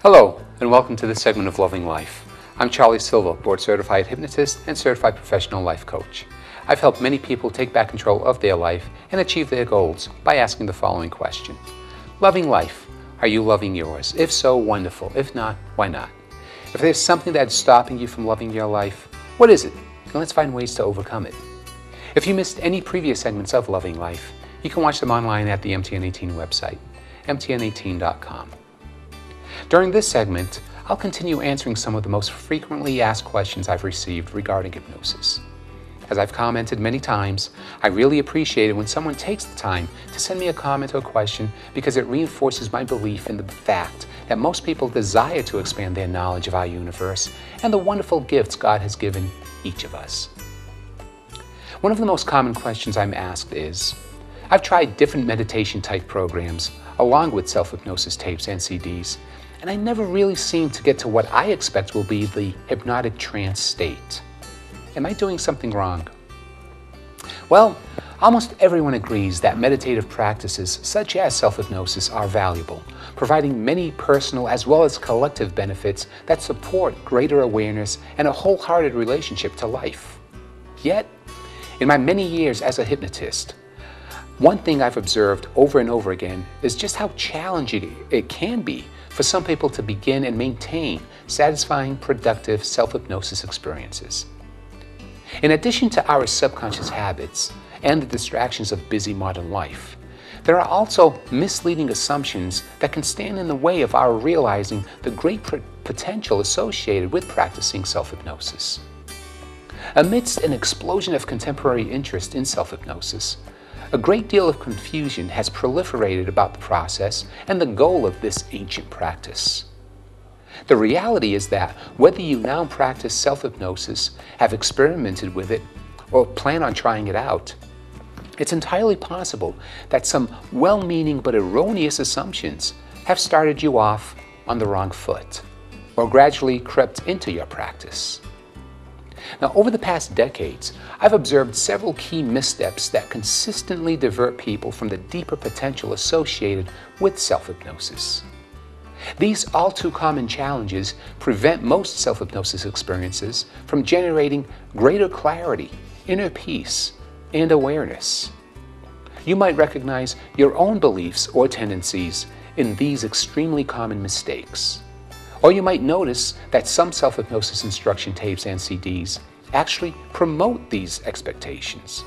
Hello, and welcome to this segment of Loving Life. I'm Charlie Silva, board-certified hypnotist and certified professional life coach. I've helped many people take back control of their life and achieve their goals by asking the following question. Loving life, are you loving yours? If so, wonderful. If not, why not? If there's something that's stopping you from loving your life, what is it? And let's find ways to overcome it. If you missed any previous segments of Loving Life, you can watch them online at the MTN18 website, mtn18.com. During this segment, I'll continue answering some of the most frequently asked questions I've received regarding hypnosis. As I've commented many times, I really appreciate it when someone takes the time to send me a comment or question because it reinforces my belief in the fact that most people desire to expand their knowledge of our universe and the wonderful gifts God has given each of us. One of the most common questions I'm asked is, I've tried different meditation type programs along with self-hypnosis tapes and CDs, and I never really seem to get to what I expect will be the hypnotic trance state. Am I doing something wrong? Well, almost everyone agrees that meditative practices such as self-hypnosis are valuable, providing many personal as well as collective benefits that support greater awareness and a wholehearted relationship to life. Yet, in my many years as a hypnotist, one thing I've observed over and over again is just how challenging it can be for some people to begin and maintain satisfying, productive self-hypnosis experiences. In addition to our subconscious habits and the distractions of busy modern life, there are also misleading assumptions that can stand in the way of our realizing the great potential associated with practicing self-hypnosis. Amidst an explosion of contemporary interest in self-hypnosis, a great deal of confusion has proliferated about the process and the goal of this ancient practice. The reality is that whether you now practice self-hypnosis, have experimented with it, or plan on trying it out, it's entirely possible that some well-meaning but erroneous assumptions have started you off on the wrong foot, or gradually crept into your practice. Now, over the past decades, I've observed several key missteps that consistently divert people from the deeper potential associated with self-hypnosis. These all too common challenges prevent most self-hypnosis experiences from generating greater clarity, inner peace, and awareness. You might recognize your own beliefs or tendencies in these extremely common mistakes. Or you might notice that some self-hypnosis instruction tapes and CDs actually promote these expectations.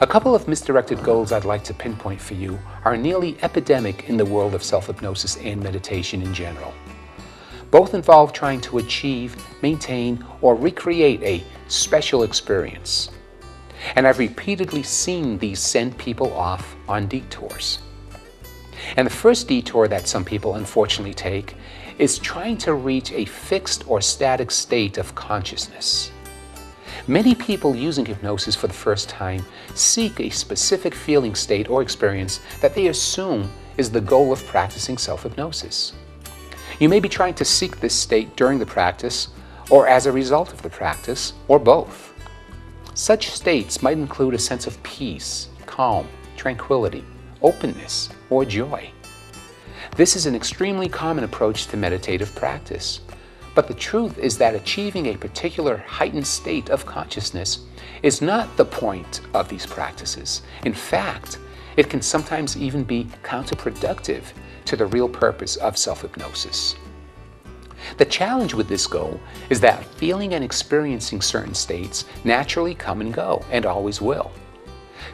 A couple of misdirected goals I'd like to pinpoint for you are nearly epidemic in the world of self-hypnosis and meditation in general. Both involve trying to achieve, maintain, or recreate a special experience. And I've repeatedly seen these send people off on detours. And the first detour that some people unfortunately take is trying to reach a fixed or static state of consciousness. Many people using hypnosis for the first time seek a specific feeling state or experience that they assume is the goal of practicing self-hypnosis. You may be trying to seek this state during the practice, or as a result of the practice, or both. Such states might include a sense of peace, calm, tranquility, openness, or joy. This is an extremely common approach to meditative practice, but the truth is that achieving a particular heightened state of consciousness is not the point of these practices. In fact, it can sometimes even be counterproductive to the real purpose of self-hypnosis. The challenge with this goal is that feeling and experiencing certain states naturally come and go, and always will.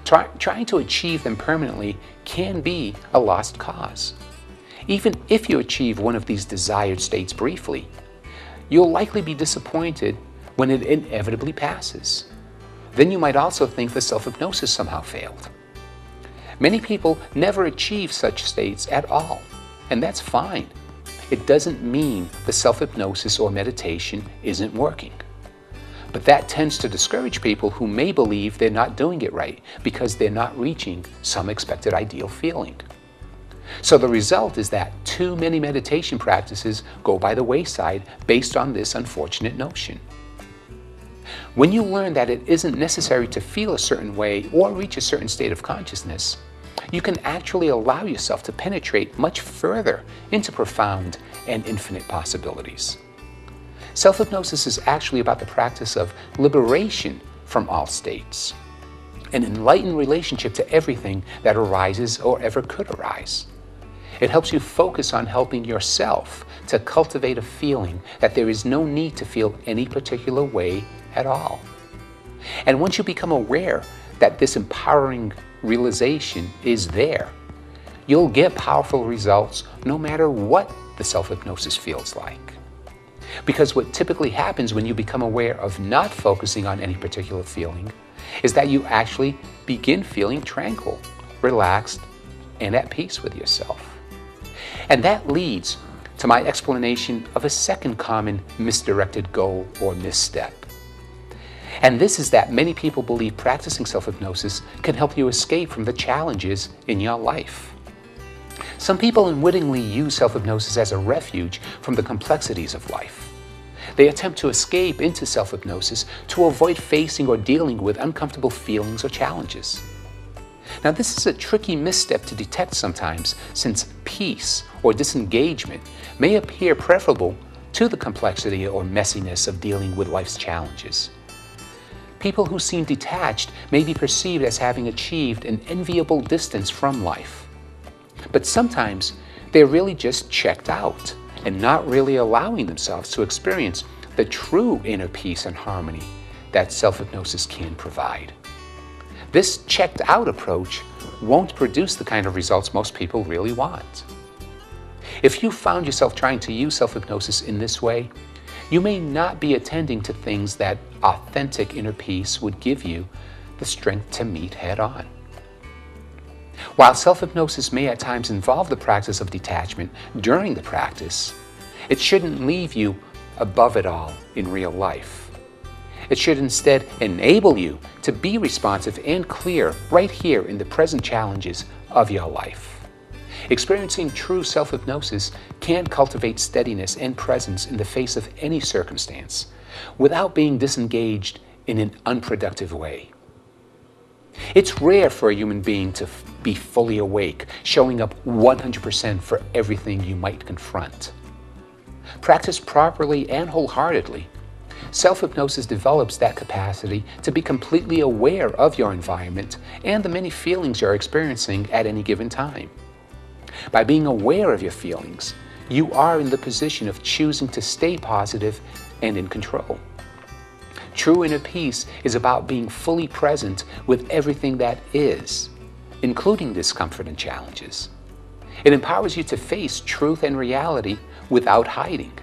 Trying to achieve them permanently can be a lost cause. Even if you achieve one of these desired states briefly, you'll likely be disappointed when it inevitably passes. Then you might also think the self-hypnosis somehow failed. Many people never achieve such states at all, and that's fine. It doesn't mean the self-hypnosis or meditation isn't working. But that tends to discourage people who may believe they're not doing it right because they're not reaching some expected ideal feeling. So the result is that too many meditation practices go by the wayside based on this unfortunate notion. When you learn that it isn't necessary to feel a certain way or reach a certain state of consciousness, you can actually allow yourself to penetrate much further into profound and infinite possibilities. Self-hypnosis is actually about the practice of liberation from all states, an enlightened relationship to everything that arises or ever could arise. It helps you focus on helping yourself to cultivate a feeling that there is no need to feel any particular way at all. And once you become aware that this empowering realization is there, you'll get powerful results no matter what the self-hypnosis feels like. Because what typically happens when you become aware of not focusing on any particular feeling is that you actually begin feeling tranquil, relaxed, and at peace with yourself. And that leads to my explanation of a second common misdirected goal or misstep. And this is that many people believe practicing self-hypnosis can help you escape from the challenges in your life. Some people unwittingly use self-hypnosis as a refuge from the complexities of life. They attempt to escape into self-hypnosis to avoid facing or dealing with uncomfortable feelings or challenges. Now, this is a tricky misstep to detect sometimes, since peace or disengagement may appear preferable to the complexity or messiness of dealing with life's challenges. People who seem detached may be perceived as having achieved an enviable distance from life. But sometimes they're really just checked out and not really allowing themselves to experience the true inner peace and harmony that self-hypnosis can provide. This checked out approach won't produce the kind of results most people really want. If you found yourself trying to use self-hypnosis in this way, you may not be attending to things that authentic inner peace would give you the strength to meet head on. While self-hypnosis may at times involve the practice of detachment during the practice, it shouldn't leave you above it all in real life. It should instead enable you to be responsive and clear right here in the present challenges of your life. Experiencing true self-hypnosis can cultivate steadiness and presence in the face of any circumstance without being disengaged in an unproductive way. It's rare for a human being to be fully awake, showing up 100% for everything you might confront. Practiced properly and wholeheartedly, self-hypnosis develops that capacity to be completely aware of your environment and the many feelings you're experiencing at any given time. By being aware of your feelings, you are in the position of choosing to stay positive and in control. True inner peace is about being fully present with everything that is, including discomfort and challenges. It empowers you to face truth and reality without hiding.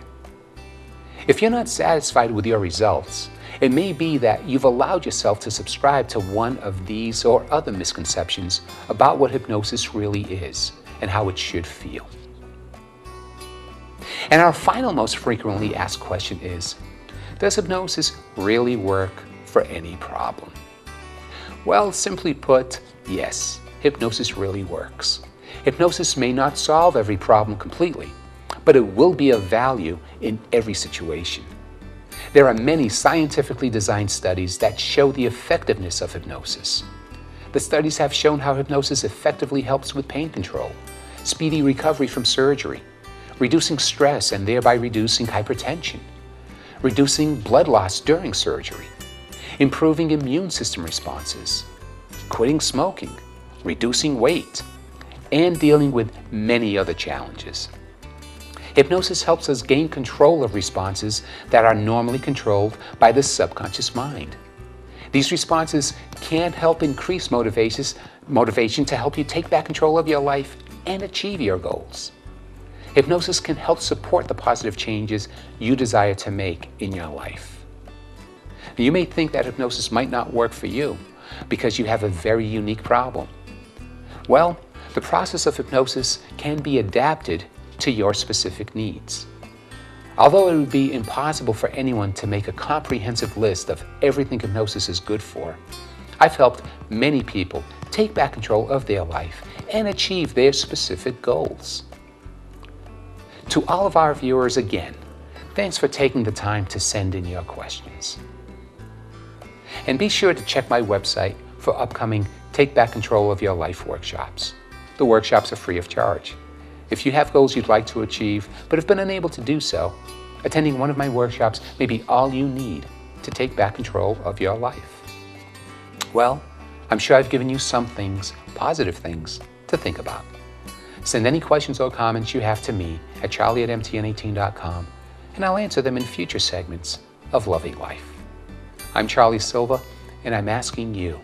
If you're not satisfied with your results, it may be that you've allowed yourself to subscribe to one of these or other misconceptions about what hypnosis really is and how it should feel. And our final most frequently asked question is, does hypnosis really work for any problem? Well, simply put, yes, hypnosis really works. Hypnosis may not solve every problem completely, but it will be of value in every situation. There are many scientifically designed studies that show the effectiveness of hypnosis. The studies have shown how hypnosis effectively helps with pain control, speedy recovery from surgery, reducing stress and thereby reducing hypertension, reducing blood loss during surgery, improving immune system responses, quitting smoking, reducing weight, and dealing with many other challenges. Hypnosis helps us gain control of responses that are normally controlled by the subconscious mind. These responses can help increase motivation to help you take back control of your life and achieve your goals. Hypnosis can help support the positive changes you desire to make in your life. You may think that hypnosis might not work for you because you have a very unique problem. Well, the process of hypnosis can be adapted to your specific needs. Although it would be impossible for anyone to make a comprehensive list of everything hypnosis is good for, I've helped many people take back control of their life and achieve their specific goals. To all of our viewers again, thanks for taking the time to send in your questions. And be sure to check my website for upcoming Take Back Control of Your Life workshops. The workshops are free of charge. If you have goals you'd like to achieve but have been unable to do so, attending one of my workshops may be all you need to take back control of your life. Well, I'm sure I've given you some things, positive things, to think about. Send any questions or comments you have to me at charlie@mtn18.com, and I'll answer them in future segments of Loving Life. I'm Charlie Silva, and I'm asking you,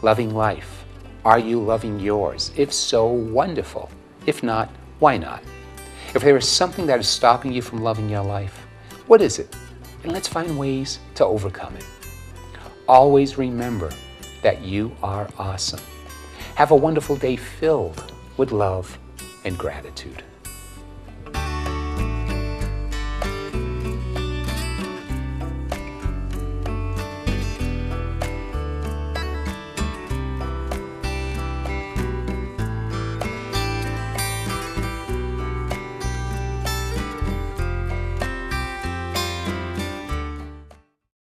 loving life, are you loving yours? If so, wonderful. If not, why not? If there is something that is stopping you from loving your life, what is it? And let's find ways to overcome it. Always remember that you are awesome. Have a wonderful day filled with love and gratitude.